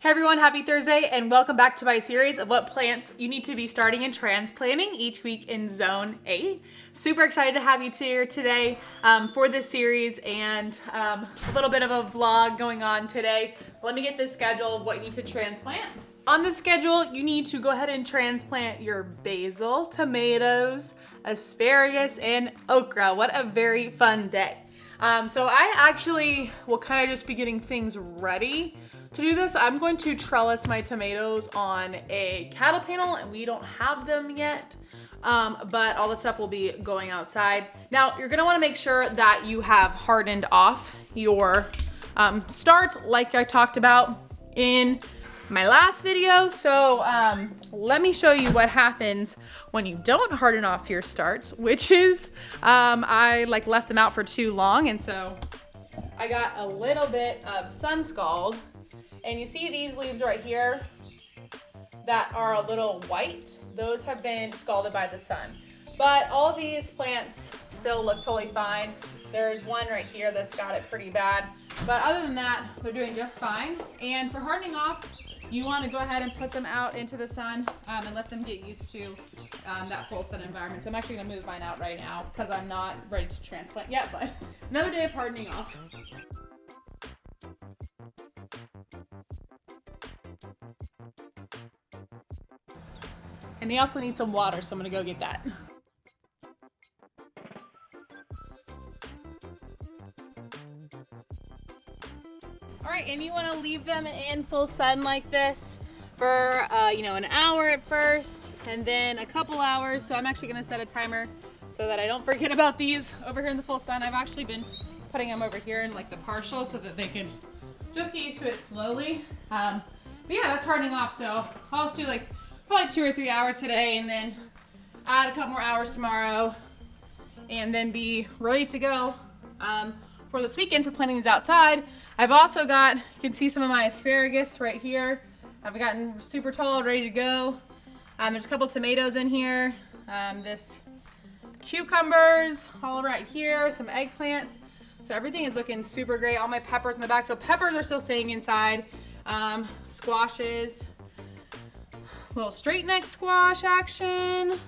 Hey everyone, happy Thursday and welcome back to my series of what plants you need to be starting in transplanting each week in Zone 8. Super excited to have you here today for this series and a little bit of a vlog going on today. Let me get the schedule of what you need to transplant. On the schedule, you need to go ahead and transplant your basil, tomatoes, asparagus, and okra. What a very fun day. So I actually will kind of just be getting things ready. To do this, I'm going to trellis my tomatoes on a cattle panel, and we don't have them yet, but all the stuff will be going outside. Now, you're gonna wanna make sure that you have hardened off your start, like I talked about in my last video. So let me show you what happens when you don't harden off your starts, which is I left them out for too long, and so I got a little bit of sun scald. And you see these leaves right here that are a little white? Those have been scalded by the sun. But all of these plants still look totally fine. There's one right here that's got it pretty bad. But other than that, they're doing just fine. And for hardening off, you want to go ahead and put them out into the sun and let them get used to that full sun environment. So I'm actually going to move mine out right now because I'm not ready to transplant yet, but another day of hardening off. And they also need some water, so I'm gonna go get that. All right, and you wanna leave them in full sun like this for an hour at first, and then a couple hours. So I'm actually gonna set a timer so that I don't forget about these over here in the full sun. I've actually been putting them over here in the partial so that they can just get used to it slowly. But yeah, that's hardening off. So I'll just do probably 2 or 3 hours today, and then add a couple more hours tomorrow, and then be ready to go for this weekend for planting these outside. I've also got, you can see some of my asparagus right here. I've gotten super tall, ready to go. There's a couple tomatoes in here. This cucumbers all right here, some eggplants. So everything is looking super great. All my peppers in the back. So peppers are still staying inside. Squashes. Little straight neck squash action.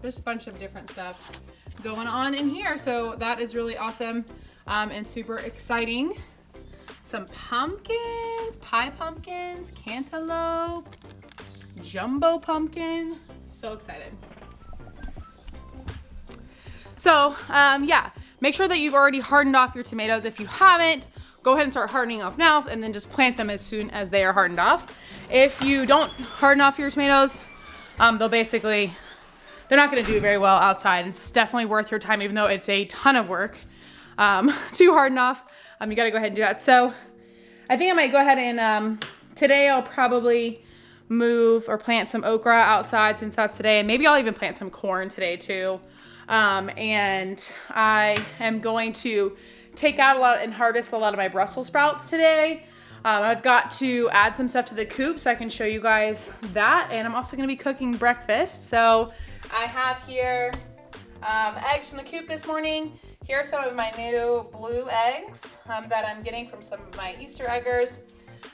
Just a bunch of different stuff going on in here. So that is really awesome and super exciting. Some pumpkins, pie pumpkins, cantaloupe, jumbo pumpkin. So excited. So yeah, make sure that you've already hardened off your tomatoes. If you haven't, go ahead and start hardening off now, and then just plant them as soon as they are hardened off. If you don't harden off your tomatoes, they're not gonna do very well outside. It's definitely worth your time, even though it's a ton of work to harden off. You gotta go ahead and do that. So I think I might go ahead and, today I'll probably move or plant some okra outside since that's today. And maybe I'll even plant some corn today too. And I am going to take out a lot and harvest a lot of my Brussels sprouts today. I've got to add some stuff to the coop so I can show you guys that. And I'm also gonna be cooking breakfast. So I have here eggs from the coop this morning. Here are some of my new blue eggs that I'm getting from some of my Easter eggers.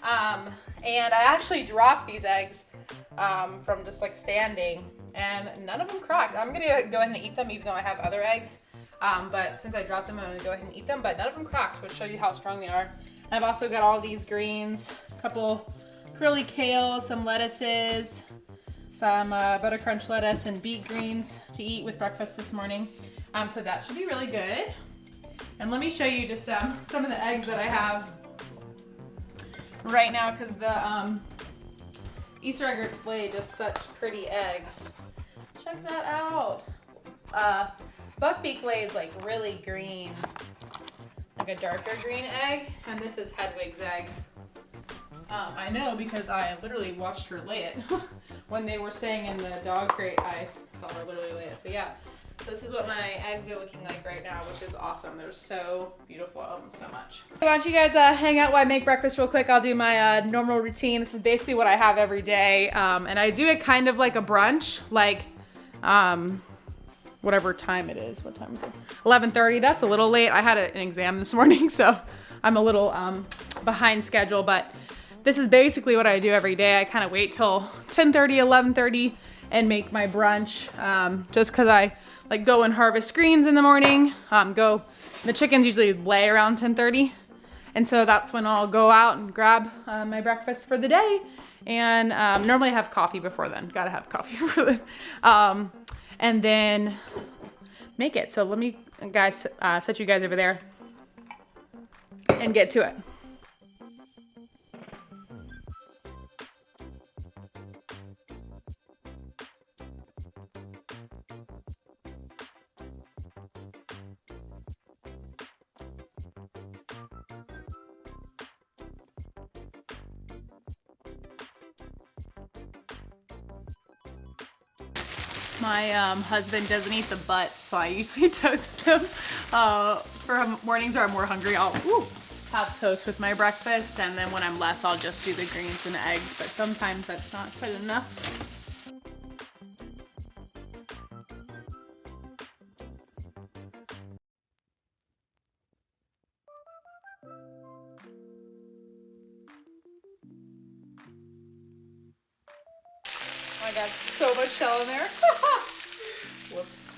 And I actually dropped these eggs from just standing, and none of them cracked. I'm gonna go ahead and eat them even though I have other eggs. But since I dropped them, I'm gonna go ahead and eat them, but none of them cracked, which show you how strong they are. And I've also got all these greens, a couple curly kale, some lettuces, some butter crunch lettuce, and beet greens to eat with breakfast this morning. So that should be really good. And let me show you just some of the eggs that I have right now, because the Easter egg displayed just such pretty eggs. Check that out. Buckbeak lays really green, like a darker green egg, and this is Hedwig's egg. I know because I literally watched her lay it. When they were staying in the dog crate, I saw her literally lay it. So yeah, this is what my eggs are looking like right now, which is awesome. They're so beautiful. I love them so much. Why don't you guys hang out while I make breakfast real quick. I'll do my normal routine. This is basically what I have every day. And I do it kind of like a brunch, whatever time it is. What time is it? 11:30. That's a little late. I had an exam this morning, so I'm a little behind schedule, but this is basically what I do every day. I kind of wait till 10:30, 11:30 and make my brunch, just because I like go and harvest greens in the morning. The chickens usually lay around 10:30. And so that's when I'll go out and grab my breakfast for the day. And normally I have coffee before then. Gotta have coffee before then. And then make it. So let me, guys, set you guys over there and get to it. My husband doesn't eat the butt, so I usually toast them. For mornings where I'm more hungry, I'll have toast with my breakfast, and then when I'm less, I'll just do the greens and eggs, but sometimes that's not quite enough. I got so much shell in there. Whoops.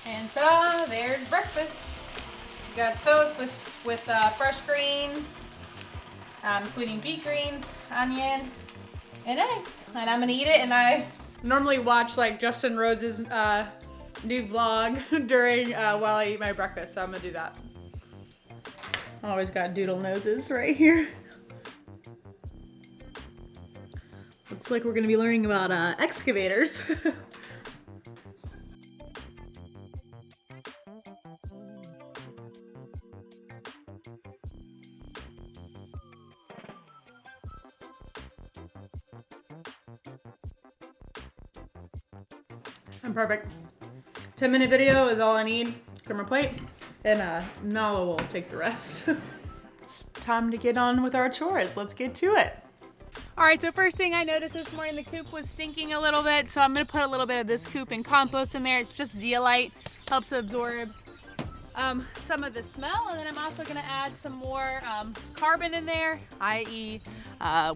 And ta-da, there's breakfast. Got toast with fresh greens, including beet greens, onion, and eggs. And I'm gonna eat it, and I normally watch like Justin Rhodes' new vlog during while I eat my breakfast, so I'm gonna do that. Always got doodle noses right here. Looks like we're gonna be learning about excavators. I'm perfect. 10-minute video is all I need from a plate, and Nala will take the rest. It's time to get on with our chores. Let's get to it. All right, so first thing I noticed this morning, the coop was stinking a little bit, so I'm gonna put a little bit of this coop and compost in there. It's just zeolite, helps absorb some of the smell, and then I'm also gonna add some more carbon in there, i.e.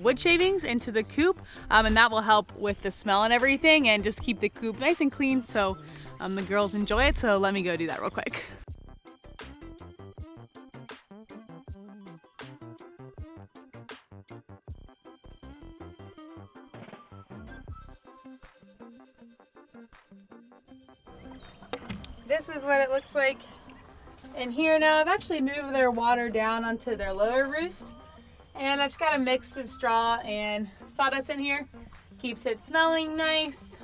Wood shavings into the coop, and that will help with the smell and everything, and just keep the coop nice and clean so the girls enjoy it. So let me go do that real quick. This is what it looks like in here now. I've actually moved their water down onto their lower roost, and I've just got a mix of straw and sawdust in here. Keeps it smelling nice,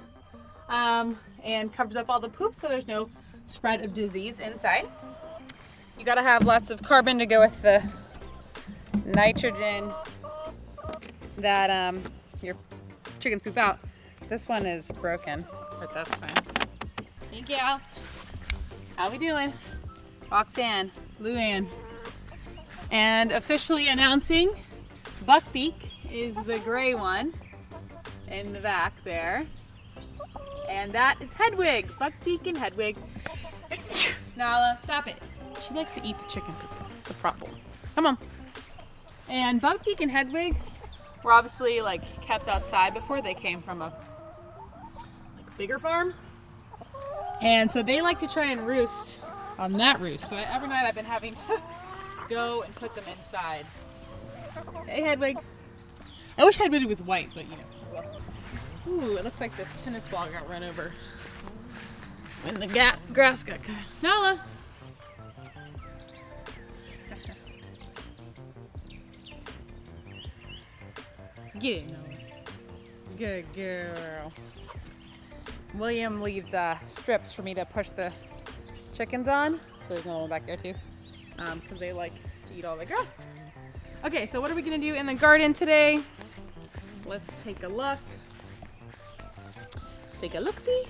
and covers up all the poop so there's no spread of disease inside. You gotta have lots of carbon to go with the nitrogen that your chickens poop out. This one is broken, but that's fine. Hey gals, how we doing? Roxanne, Luann, and officially announcing Buckbeak is the gray one in the back there, and that is Hedwig. Buckbeak and Hedwig. Nala, stop it. She likes to eat the chicken poop. It's a problem. Come on. And Buckbeak and Hedwig were obviously like kept outside before. They came from a bigger farm, and so they like to try and roost on that roost. So every night I've been having to go and put them inside. Hey Hedwig. I wish Hedwig was white, but you know. Ooh, it looks like this tennis ball got run over when the grass got cut. Nala. Get it, Nala. Good girl. William leaves strips for me to push the chickens on, so there's another one back there too, because they like to eat all the grass. Okay, so what are we gonna do in the garden today? Let's take a look. Let's take a look-see.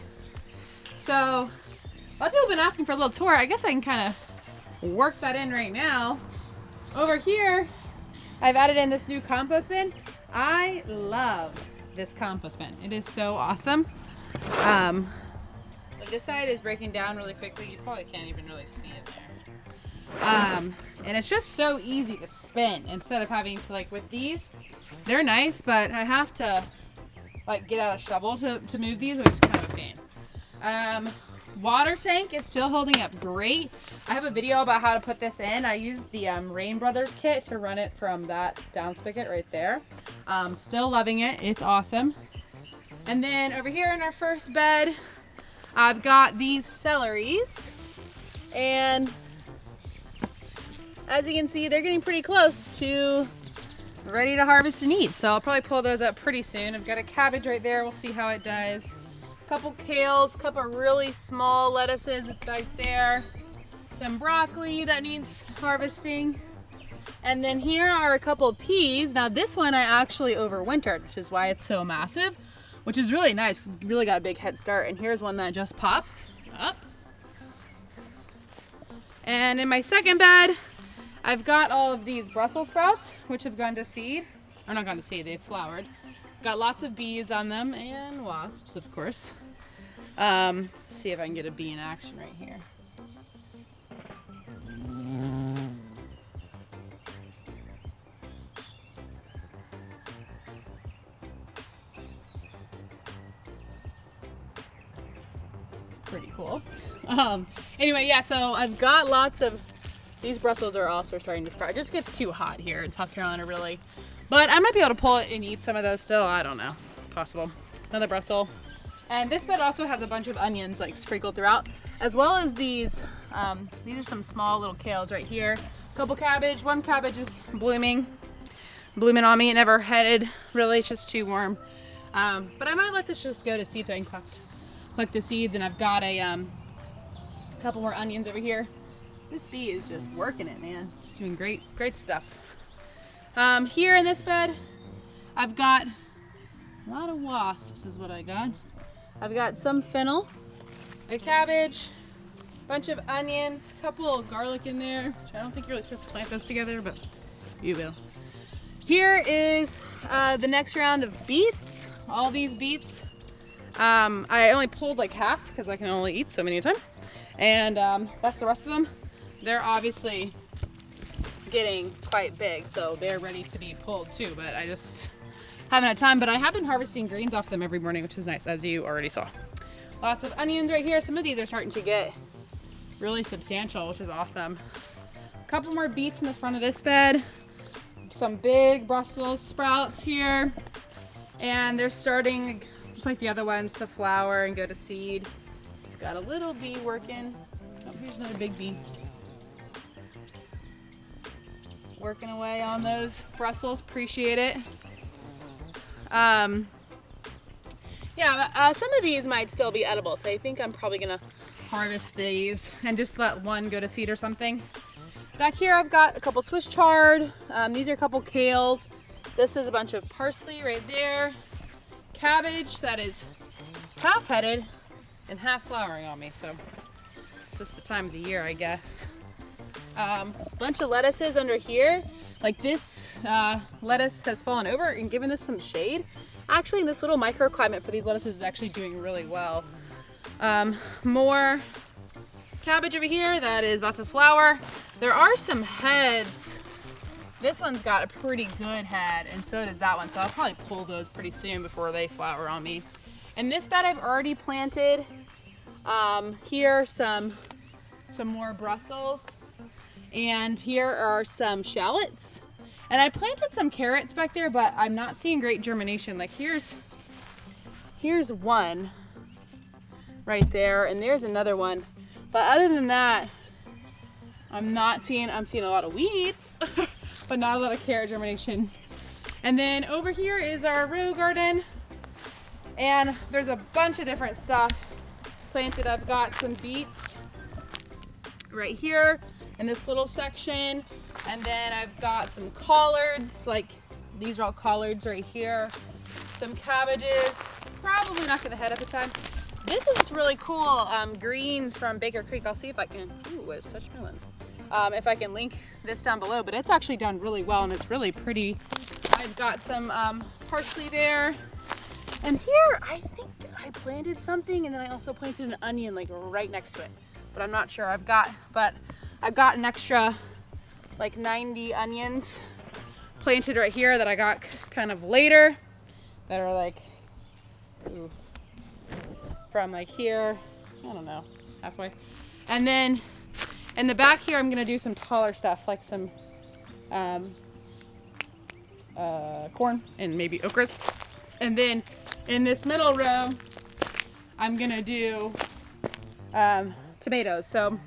So a lot of people have been asking for a little tour. I guess I can kind of work that in right now. Over here, I've added in this new compost bin. I love this compost bin. It is so awesome. Like this side is breaking down really quickly. You probably can't even really see it there. And it's just so easy to spin instead of having to, like, with these, they're nice, but I have to like get out a shovel to move these, which is kind of a pain. Water tank is still holding up great. I have a video about how to put this in. I used the Rain Brothers kit to run it from that down spigot right there. Still loving it. It's awesome. And then over here in our first bed, I've got these celeries, and as you can see, they're getting pretty close to ready to harvest and eat. So I'll probably pull those up pretty soon. I've got a cabbage right there. We'll see how it does. A couple kales, a couple really small lettuces back there. Some broccoli that needs harvesting. And then here are a couple peas. Now this one I actually overwintered, which is why it's so massive, which is really nice because it's really got a big head start. And here's one that just popped up. And in my second bed, I've got all of these Brussels sprouts, which have gone to seed. Or not gone to seed, they've flowered. Got lots of bees on them and wasps, of course. Let's see if I can get a bee in action right here. Pretty cool. Anyway, yeah, so I've got lots of, these Brussels are also starting to sprout. It just gets too hot here in South Carolina, really. But I might be able to pull it and eat some of those still. I don't know. It's possible. Another Brussels. And this bed also has a bunch of onions like sprinkled throughout, as well as these. These are some small little kales right here. A couple cabbage. One cabbage is blooming on me. It never headed, really. It's just too warm. But I might let this just go to seed so I can collect the seeds. And I've got a couple more onions over here. This bee is just working it, man. It's doing great stuff. Here in this bed, I've got a lot of wasps is what I got. I've got some fennel, a cabbage, a bunch of onions, a couple of garlic in there, which I don't think you're really supposed to plant those together, but you will. Here is the next round of beets, all these beets. I only pulled like half because I can only eat so many at a time. And that's the rest of them. They're obviously getting quite big, so they're ready to be pulled too, but I just haven't had time. But I have been harvesting greens off them every morning, which is nice, as you already saw. Lots of onions right here. Some of these are starting to get really substantial, which is awesome. A couple more beets in the front of this bed. Some big Brussels sprouts here. And they're starting, just like the other ones, to flower and go to seed. We've got a little bee working. Oh, here's another big bee. Working away on those Brussels, appreciate it. Some of these might still be edible, so I think I'm probably gonna harvest these and just let one go to seed or something. Back here I've got a couple Swiss chard. These are a couple kales. This is a bunch of parsley right there. Cabbage that is half headed and half flowering on me, so it's just the time of the year, I guess. Bunch of lettuces under here. Like this lettuce has fallen over and given this some shade. Actually, this little microclimate for these lettuces is actually doing really well. More cabbage over here that is about to flower. There are some heads. This one's got a pretty good head, and so does that one. So I'll probably pull those pretty soon before they flower on me. And this bed I've already planted. Here some more Brussels. And here are some shallots. And I planted some carrots back there, but I'm not seeing great germination. Like here's one right there, and there's another one. But other than that, I'm seeing a lot of weeds, but not a lot of carrot germination. And then over here is our row garden. And there's a bunch of different stuff planted. I've got some beets right here in this little section, and then I've got some collards, like these are all collards right here, some cabbages, probably not gonna head up a time. This is really cool greens from Baker Creek. I'll see if I can, ooh, it's touched my lens. If I can link this down below, but it's actually done really well and it's really pretty. I've got some parsley there. And here, I think I planted something and then I also planted an onion like right next to it. But I'm not sure. I've got an extra like 90 onions planted right here that I got kind of later that are like, ooh, from like here, I don't know, halfway. And then in the back here, I'm gonna do some taller stuff like some corn and maybe okras. And then in this middle row, I'm gonna do tomatoes. So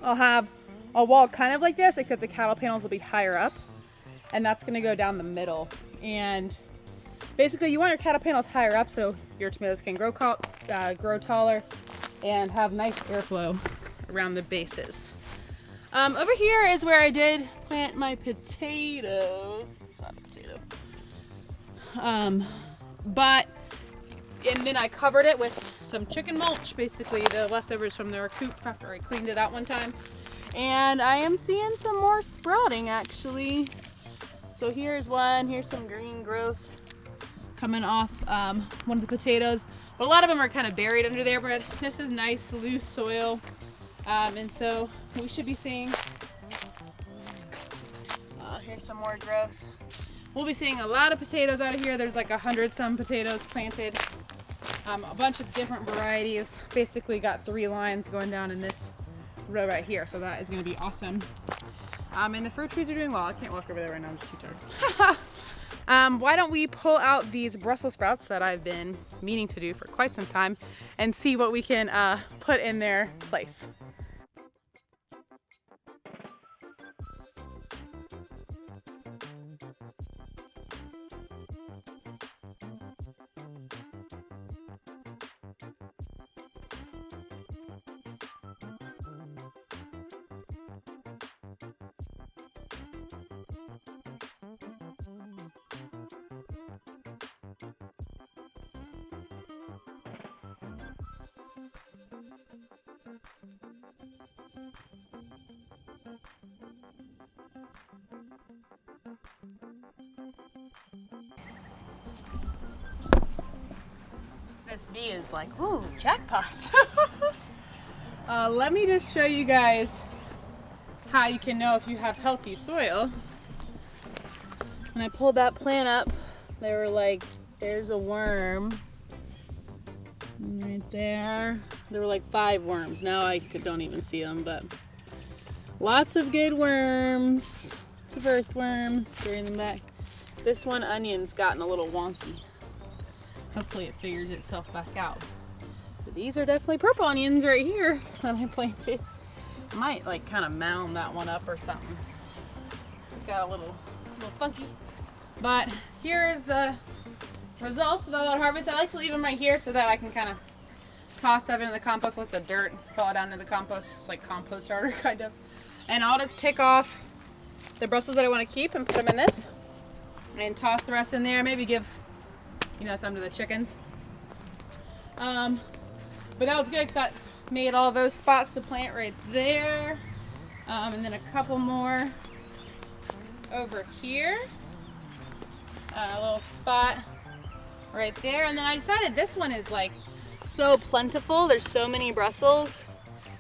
I'll have a wall kind of like this, except the cattle panels will be higher up. And that's gonna go down the middle. And basically you want your cattle panels higher up so your tomatoes can grow taller and have nice airflow around the bases. Over here is where I did plant my potatoes. It's not a potato. And then I covered it with some chicken mulch, basically the leftovers from their coop after I cleaned it out one time. And I am seeing some more sprouting actually. So here's one, here's some green growth coming off one of the potatoes. But a lot of them are kind of buried under there, but this is nice, loose soil. And so we should be seeing, here's some more growth. We'll be seeing a lot of potatoes out of here. There's like 100 some potatoes planted. A bunch of different varieties. Basically got 3 lines going down in this row right here. So that is gonna be awesome. And the fruit trees are doing well. I can't walk over there right now, I'm just too tired. Why don't we pull out these Brussels sprouts that I've been meaning to do for quite some time and see what we can put in their place. This bee is like, ooh, jackpots. Let me just show you guys how you can know if you have healthy soil. When I pulled that plant up, they were like, there's a worm right there. There were like 5 worms. Now I don't even see them, but lots of good worms. Lots of earthworms. Bring them back. This one onion's gotten a little wonky. Hopefully it figures itself back out. But these are definitely purple onions right here that I planted. I might like kind of mound that one up or something. It got a little funky. But here is the result of the harvest. I like to leave them right here so that I can kind of toss stuff into the compost, let the dirt fall down into the compost, just like compost starter kind of. And I'll just pick off the Brussels that I want to keep and put them in this and toss the rest in there. Maybe give, you know, some to the chickens. But that was good because that made all those spots to plant right there. And then a couple more over here. A little spot right there. And then I decided this one is like so plentiful. There's so many Brussels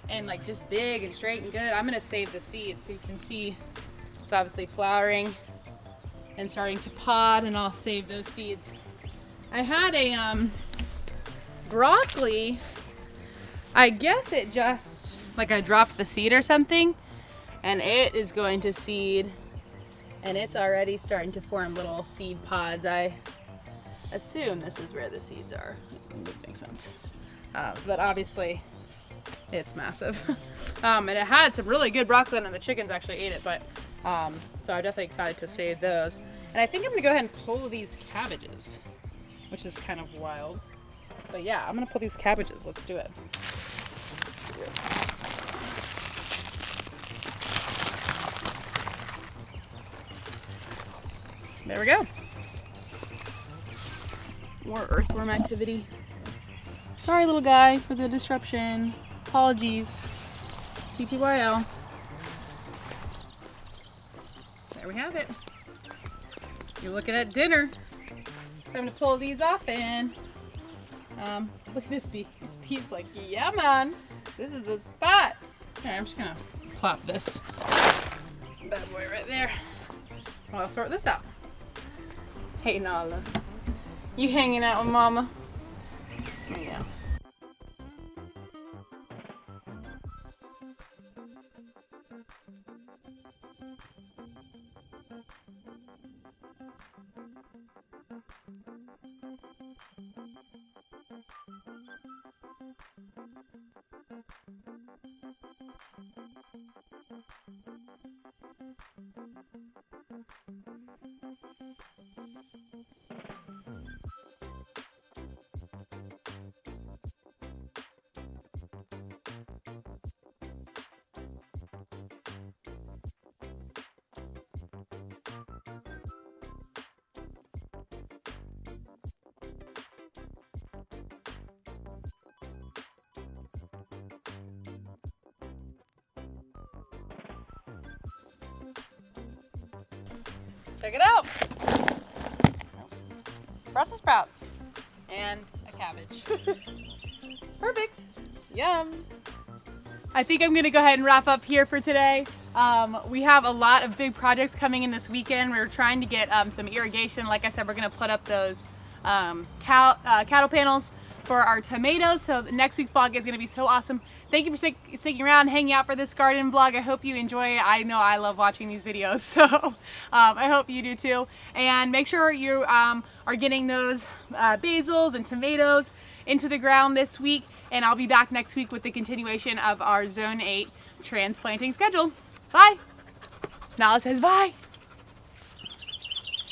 and like just big and straight and good. I'm gonna save the seeds so you can see it's obviously flowering and starting to pod, and I'll save those seeds. I had a broccoli, I guess it just, like I dropped the seed or something, and it is going to seed, and it's already starting to form little seed pods. I assume this is where the seeds are. It would make sense. But obviously, it's massive. And it had some really good broccoli, and the chickens actually ate it, but so I'm definitely excited to save those. And I think I'm gonna go ahead and pull these cabbages, which is kind of wild. But yeah, I'm gonna pull these cabbages. Let's do it. There we go. More earthworm activity. Sorry, little guy, for the disruption. Apologies. TTYL. There we have it. You're looking at dinner. Time to pull these off and look at this bee. This bee's like, yeah, man, this is the spot. All right, I'm just gonna plop this bad boy right there. Well, I'll sort this out. Hey, Nala, you hanging out with Mama? Yeah. Check it out. Brussels sprouts and a cabbage. Perfect. Yum. I think I'm gonna go ahead and wrap up here for today. We have a lot of big projects coming in this weekend. We're trying to get some irrigation. Like I said, we're gonna put up those cattle panels for our tomatoes. So next week's vlog is going to be so awesome. Thank you for sticking around, hanging out for this garden vlog. I hope you enjoy it. I know I love watching these videos, so I hope you do too. And make sure you are getting those basils and tomatoes into the ground this week. And I'll be back next week with the continuation of our Zone 8 transplanting schedule. Bye. Nala says bye.